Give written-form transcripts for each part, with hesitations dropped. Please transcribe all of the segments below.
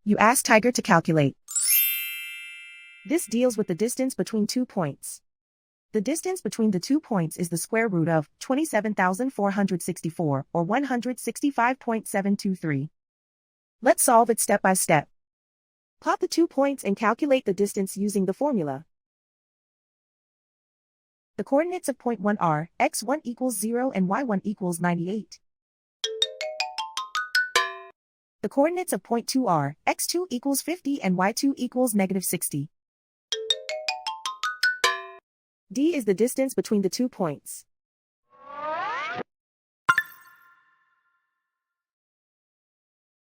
You ask Tiger to calculate. This deals with the distance between 2 points. The distance between the 2 points is the square root of 27,464, or 165.723. Let's solve it step by step. Plot the 2 points and calculate the distance using the formula. The coordinates of point 1 are x1 equals 0 and y1 equals 98. The coordinates of point 2 are x2 equals 50 and y2 equals negative 60. D is the distance between the 2 points.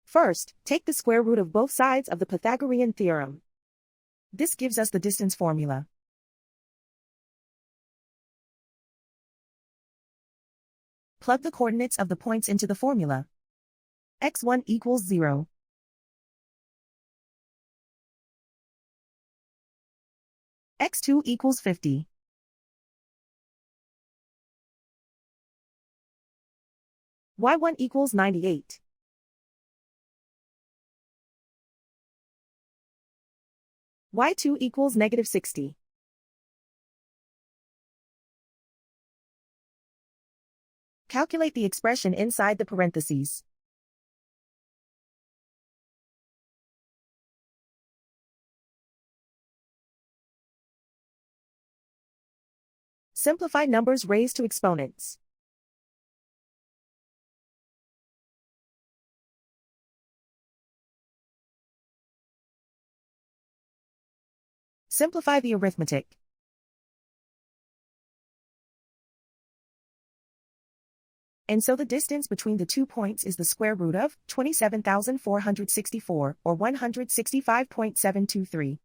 First, take the square root of both sides of the Pythagorean theorem. This gives us the distance formula. Plug the coordinates of the points into the formula. x1 equals 0. x2 equals 50. y1 equals 98. y2 equals negative 60. Calculate the expression inside the parentheses. Simplify numbers raised to exponents. Simplify the arithmetic. And so the distance between the 2 points is the square root of 27,464, or 165.723.